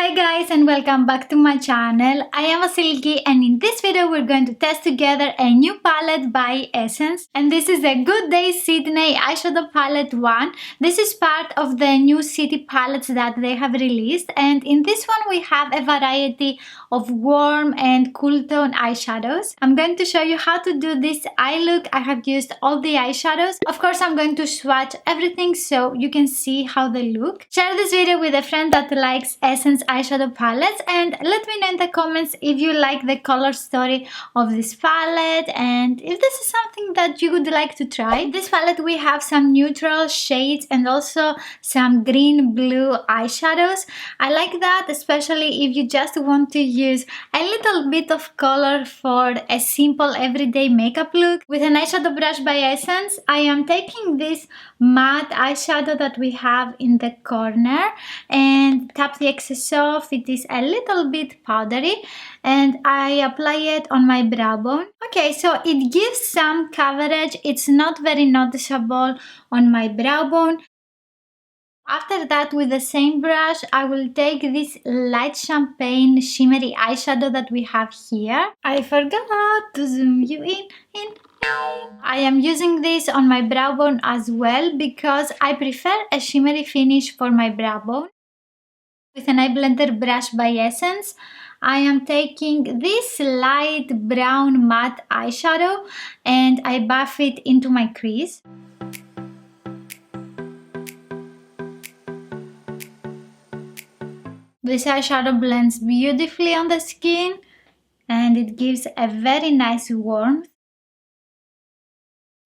Hi guys and welcome back to my channel. I am Vasilikis and in this video we're going to test together a new palette by Essence, and this is a Good Day Sydney eyeshadow palette 1. This is part of the new city palettes that they have released, and in this one we have a variety of warm and cool tone eyeshadows. I'm going to show you how to do this eye look. I have used all the eyeshadows. Of course I'm going to swatch everything so you can see how they look. Share this video with a friend that likes Essence eyeshadow palettes, and let me know in the comments if you like the color story of this palette and if this is something that you would like to try. In this palette we have some neutral shades and also some green blue eyeshadows. I like that, especially if you just want to use a little bit of color for a simple everyday makeup look. With an eyeshadow brush by Essence, I am taking this matte eyeshadow that we have in the corner and tap the excess off. It is a little bit powdery and I apply it on my brow bone. Okay, so it gives some coverage. It's not very noticeable on my brow bone. After that, with the same brush, I will take this light champagne shimmery eyeshadow that we have here. I forgot to zoom you in. I am using this on my brow bone as well because I prefer a shimmery finish for my brow bone. With an eye blender brush by Essence, I am taking this light brown matte eyeshadow and I buff it into my crease. This eyeshadow blends beautifully on the skin and it gives a very nice warmth.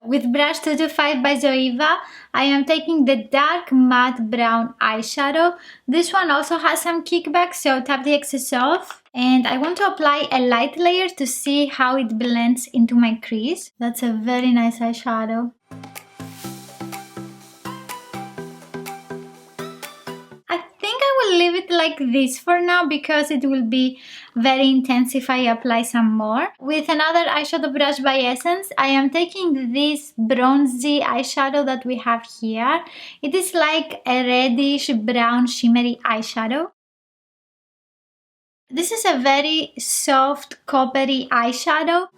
With brush 225 by Zoeva, I am taking the dark matte brown eyeshadow. This one also has some kickback, so tap the excess off. And I want to apply a light layer to see how it blends into my crease. That's a very nice eyeshadow. Leave it like this for now because it will be very intense if I apply some more. With another eyeshadow brush by Essence, I am taking this bronzy eyeshadow that we have here. It is like a reddish brown shimmery eyeshadow. This is a very soft coppery eyeshadow.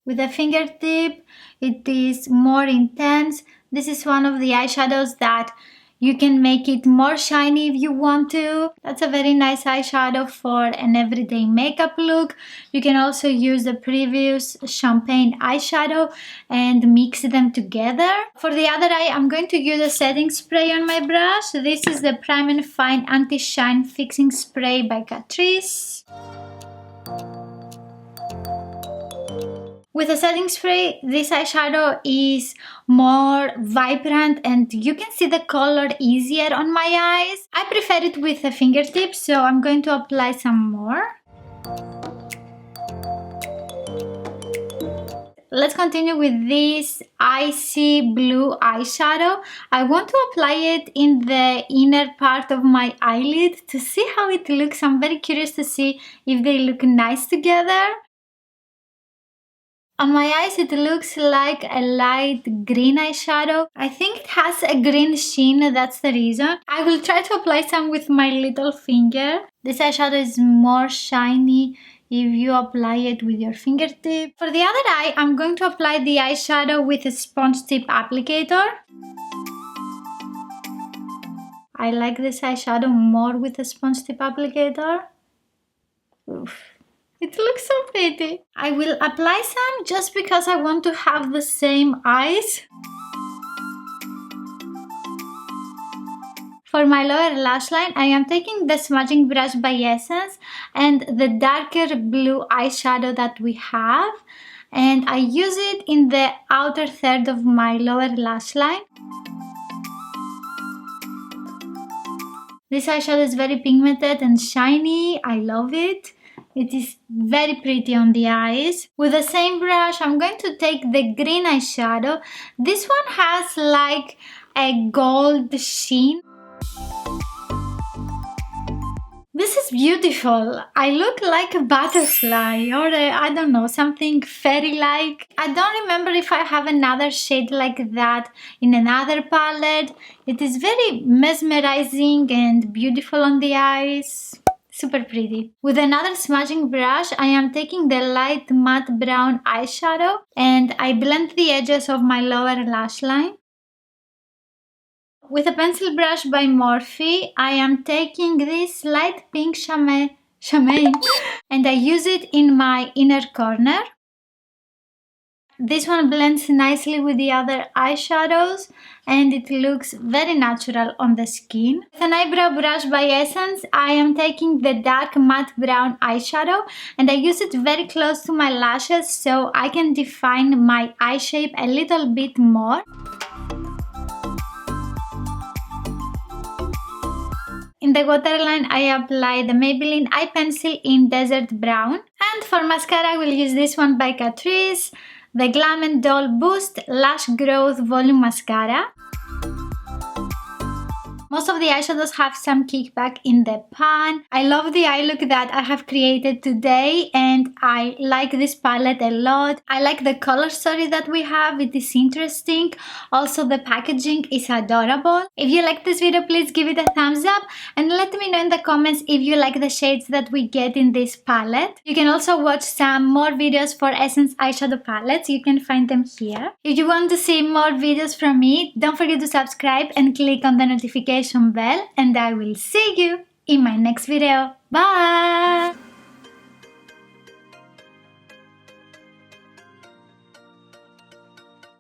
With a fingertip, it is more intense. This is one of the eyeshadows that you can make it more shiny if you want to. That's a very nice eyeshadow for an everyday makeup look. You can also use the previous champagne eyeshadow and mix them together. For the other eye, I'm going to use a setting spray on my brush. This is the Prime and Fine Anti-Shine Fixing Spray by Catrice. With a setting spray, this eyeshadow is more vibrant and you can see the color easier on my eyes. I prefer it with a fingertip, so I'm going to apply some more. Let's continue with this icy blue eyeshadow. I want to apply it in the inner part of my eyelid to see how it looks. I'm very curious to see if they look nice together. On my eyes it looks like a light green eyeshadow. I think it has a green sheen, that's the reason. I will try to apply some with my little finger. This eyeshadow is more shiny if you apply it with your fingertip. For the other eye, I'm going to apply the eyeshadow with a sponge tip applicator. I like this eyeshadow more with a sponge tip applicator. Oof. It looks so pretty. I will apply some just because I want to have the same eyes. For my lower lash line, I am taking the smudging brush by Essence and the darker blue eyeshadow that we have. And I use it in the outer third of my lower lash line. This eyeshadow is very pigmented and shiny. I love it. It is very pretty on the eyes. With the same brush, I'm going to take the green eyeshadow. This one has like a gold sheen. This is beautiful. I look like a butterfly or I don't know, something fairy-like. I don't remember if I have another shade like that in another palette. It is very mesmerizing and beautiful on the eyes. Super pretty. With another smudging brush, I am taking the light matte brown eyeshadow and I blend the edges of my lower lash line. With a pencil brush by Morphe, I am taking this light pink champagne and I use it in my inner corner. This one blends nicely with the other eyeshadows and it looks very natural on the skin. With an eyebrow brush by Essence, I am taking the dark matte brown eyeshadow and I use it very close to my lashes so I can define my eye shape a little bit more. In the waterline, I apply the Maybelline eye pencil in Desert Brown. And for mascara, I will use this one by Catrice, the Glam & Doll Boost Lash Growth Volume Mascara. Most of the eyeshadows have some kickback in the pan. I love the eye look that I have created today and I like this palette a lot. I like the color story that we have, it is interesting. Also the packaging is adorable. If you like this video, please give it a thumbs up and let me know in the comments if you like the shades that we get in this palette. You can also watch some more videos for Essence eyeshadow palettes. You can find them here. If you want to see more videos from me, don't forget to subscribe and click on the notification bell and I will see you in my next video. Bye!